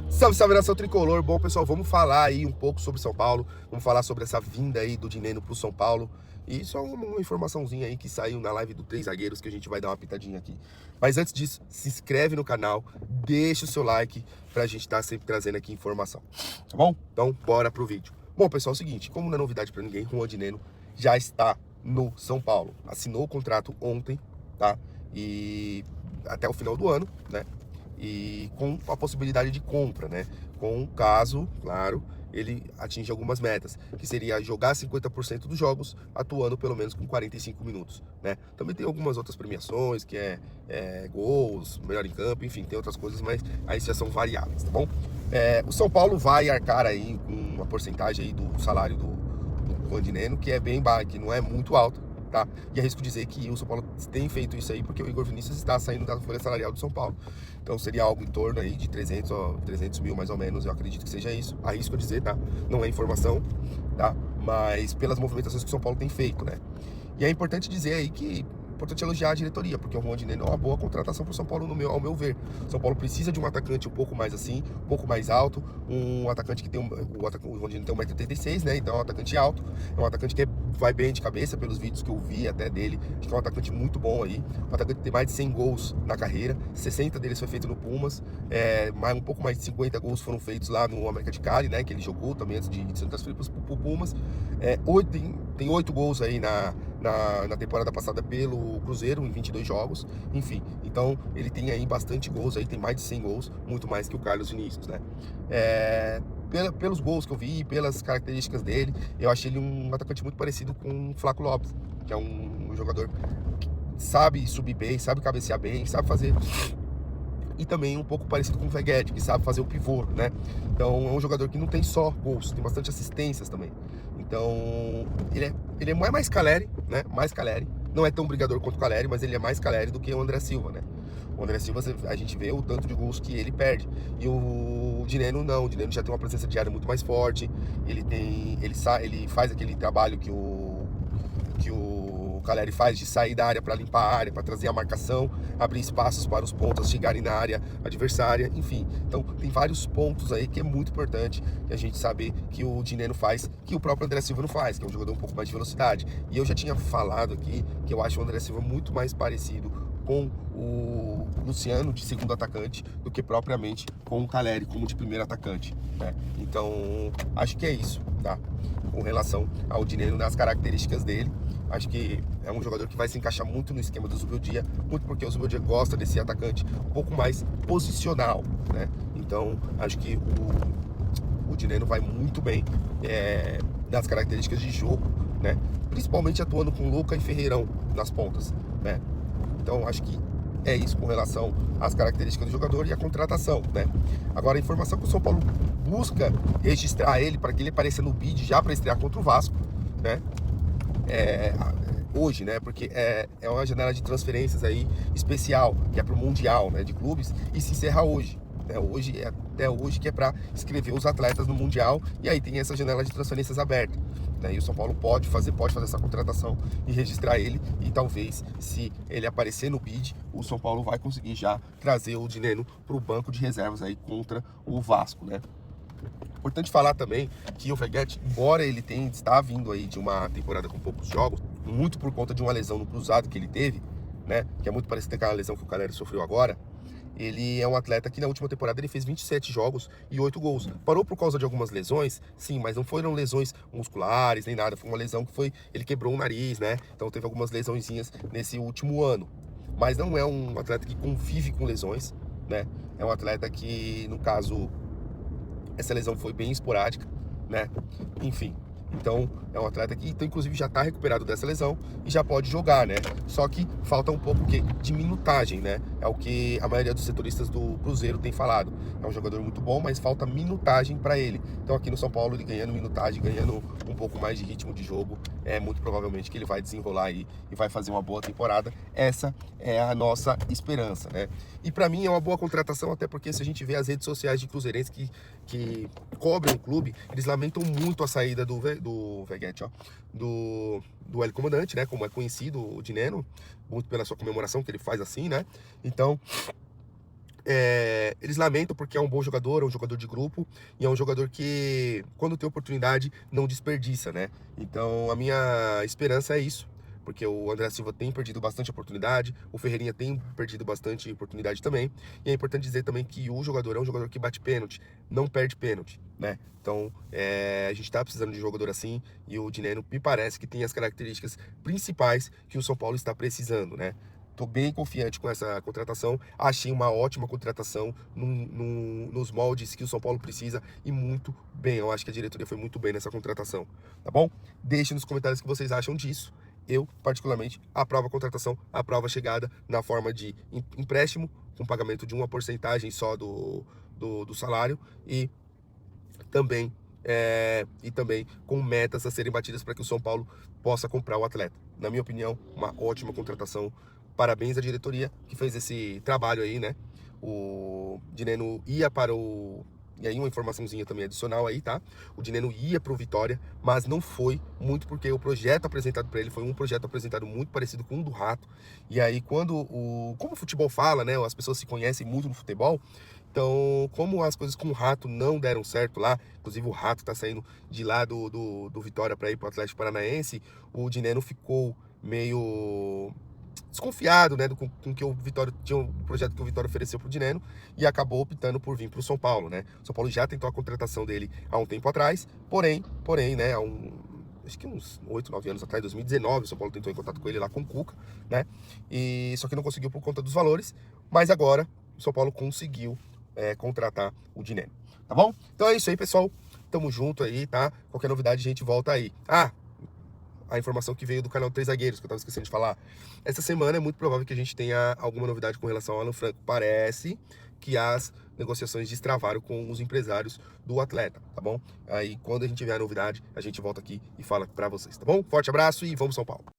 Salve, salve, nação tricolor. Bom, pessoal, vamos falar aí um pouco sobre São Paulo. Vamos falar sobre essa vinda aí do Dineno pro São Paulo. E só uma informaçãozinha aí que saiu na live do Três Zagueiros, que a gente vai dar uma pitadinha aqui. Mas antes disso, se inscreve no canal, deixa o seu like pra gente estar sempre trazendo aqui informação, tá bom? Então, bora pro vídeo. Bom, pessoal, é o seguinte, como não é novidade pra ninguém, Juan Dineno já está no São Paulo. Assinou o contrato ontem, tá? E até o final do ano, né? E com a possibilidade de compra, né? Com caso, claro, ele atinge algumas metas, que seria jogar 50% dos jogos, atuando pelo menos com 45 minutos, né? Também tem algumas outras premiações, que é gols, melhor em campo, enfim, tem outras coisas, mas aí já são variáveis, tá bom? O São Paulo vai arcar aí com uma porcentagem aí do salário do Juan Dineno, que é bem baixo, que não é muito alto, tá? E arrisco dizer que o São Paulo tem feito isso aí porque o Igor Vinícius está saindo da folha salarial do São Paulo. Então seria algo em torno aí de 300 mil mais ou menos, eu acredito que seja isso. Arrisco dizer, tá? Não é informação, tá? Mas pelas movimentações que o São Paulo tem feito, né? E é importante dizer aí que importante elogiar a diretoria, porque o Juan Dineno é uma boa contratação para o São Paulo, ao meu ver. O São Paulo precisa de um atacante um pouco mais assim, um pouco mais alto, um atacante que tem o Juan Dineno tem 1,86 m, né? Então é um atacante alto, é um atacante que vai bem de cabeça pelos vídeos que eu vi até dele, acho que é um atacante muito bom aí, um atacante que tem mais de 100 gols na carreira, 60 deles foi feito no Pumas, um pouco mais de 50 gols foram feitos lá no América de Cali, né? Que ele jogou também antes de ser transferido para o Pumas. Tem 8 gols aí na temporada passada pelo Cruzeiro, em 22 jogos, enfim. Então, ele tem aí bastante gols, aí tem mais de 100 gols, muito mais que o Carlos Vinícius, né? Pelos gols que eu vi, pelas características dele, eu achei ele um atacante muito parecido com o Flaco Lopes, que é um jogador que sabe subir bem, sabe cabecear bem, sabe fazer... E também um pouco parecido com o Veguete, que sabe fazer o pivô, né? Então é um jogador que não tem só gols, tem bastante assistências também. Então ele é mais Caleri, né? Mais Caleri. Não é tão brigador quanto o Caleri, mas ele é mais Caleri do que o André Silva, né? O André Silva, a gente vê o tanto de gols que ele perde. E o Dineno não, o Dineno já tem uma presença de área muito mais forte. Ele faz aquele trabalho que o Caleri faz de sair da área para limpar a área, para trazer a marcação, abrir espaços para os pontas chegarem na área adversária, enfim. Então tem vários pontos aí que é muito importante que a gente saber que o Dineno faz, que o próprio André Silva não faz, que é um jogador um pouco mais de velocidade. E eu já tinha falado aqui que eu acho o André Silva muito mais parecido com o Luciano de segundo atacante do que propriamente com o Caleri como de primeiro atacante, né? Então acho que é isso, tá? Com relação ao Dineno, nas características dele, acho que é um jogador que vai se encaixar muito no esquema do Zubeldia, muito porque o Zubeldia gosta desse atacante um pouco mais posicional, né? Então acho que o Dineno vai muito bem nas características de jogo, né? Principalmente atuando com Luca e Ferreirão nas pontas, né? Então acho que é isso com relação às características do jogador e a contratação, né? Agora a informação que o São Paulo busca registrar ele para que ele apareça no bid já para estrear contra o Vasco, né? Hoje, né? Porque é uma janela de transferências aí especial, que é para o Mundial, né, de clubes, e se encerra hoje. Até hoje que é para inscrever os atletas no Mundial, e aí tem essa janela de transferências aberta, né? E o São Paulo pode fazer essa contratação e registrar ele, e talvez, se ele aparecer no bid, o São Paulo vai conseguir já trazer o Dineno para o banco de reservas aí contra o Vasco, né? Importante falar também que o Veguete, embora ele está vindo aí de uma temporada com poucos jogos, muito por conta de uma lesão no cruzado que ele teve, né? Que é muito parecido com aquela lesão que o Caleri sofreu agora. Ele é um atleta que na última temporada ele fez 27 jogos e 8 gols. Parou por causa de algumas lesões, sim, mas não foram lesões musculares nem nada. Foi uma lesão que ele quebrou o nariz, né? Então teve algumas lesõezinhas nesse último ano. Mas não é um atleta que convive com lesões, né? É um atleta que, no caso, essa lesão foi bem esporádica, né? Enfim. Então, é um atleta que, então, inclusive, já está recuperado dessa lesão e já pode jogar, né? Só que falta um pouco de minutagem, né? É o que a maioria dos setoristas do Cruzeiro tem falado. É um jogador muito bom, mas falta minutagem para ele. Então, aqui no São Paulo, ele ganhando minutagem, ganhando um pouco mais de ritmo de jogo, muito provavelmente que ele vai desenrolar aí e vai fazer uma boa temporada. Essa é a nossa esperança, né? E para mim é uma boa contratação, até porque se a gente vê as redes sociais de cruzeirenses que cobrem o clube, eles lamentam muito a saída do do Hélio Comandante, né? Como é conhecido o Dineno, muito pela sua comemoração que ele faz assim, né? Então, eles lamentam porque é um bom jogador, é um jogador de grupo e é um jogador que, quando tem oportunidade, não desperdiça, né? Então, a minha esperança é isso, porque o André Silva tem perdido bastante oportunidade, o Ferreirinha tem perdido bastante oportunidade também, e é importante dizer também que o jogador é um jogador que bate pênalti, não perde pênalti, né? Então, a gente tá precisando de um jogador assim, e o Dineno me parece que tem as características principais que o São Paulo está precisando, né? Tô bem confiante com essa contratação. Achei uma ótima contratação nos moldes que o São Paulo precisa e muito bem. Eu acho que a diretoria foi muito bem nessa contratação, tá bom? Deixe nos comentários o que vocês acham disso. Eu, particularmente, aprovo a contratação, aprovo a chegada na forma de empréstimo, com pagamento de uma porcentagem só do salário e também com metas a serem batidas para que o São Paulo possa comprar o atleta. Na minha opinião, uma ótima contratação. Parabéns à diretoria que fez esse trabalho aí, né? O Dineno ia para o... E aí uma informaçãozinha também adicional aí, tá? O Dineno ia para o Vitória, mas não foi, muito porque o projeto apresentado para ele foi um projeto apresentado muito parecido com o do Rato. E aí como o futebol fala, né? As pessoas se conhecem muito no futebol. Então, como as coisas com o Rato não deram certo lá, inclusive o Rato tá saindo de lá do Vitória para ir para o Atlético Paranaense, o Dineno ficou meio desconfiado, né, com que o Vitória tinha um projeto que o Vitória ofereceu pro Dineno e acabou optando por vir pro São Paulo, né? O São Paulo já tentou a contratação dele há um tempo atrás, porém, né, acho que uns 8, 9 anos atrás, 2019, o São Paulo tentou em contato com ele lá com o Cuca, né? E só que não conseguiu por conta dos valores, mas agora o São Paulo conseguiu contratar o Dineno, tá bom? Então é isso aí, pessoal. Tamo junto aí, tá? Qualquer novidade a gente volta aí. A informação que veio do canal Três Zagueiros, que eu tava esquecendo de falar. Essa semana é muito provável que a gente tenha alguma novidade com relação ao Alan Franco. Parece que as negociações destravaram com os empresários do atleta, tá bom? Aí, quando a gente tiver a novidade, a gente volta aqui e fala pra vocês, tá bom? Forte abraço e vamos São Paulo!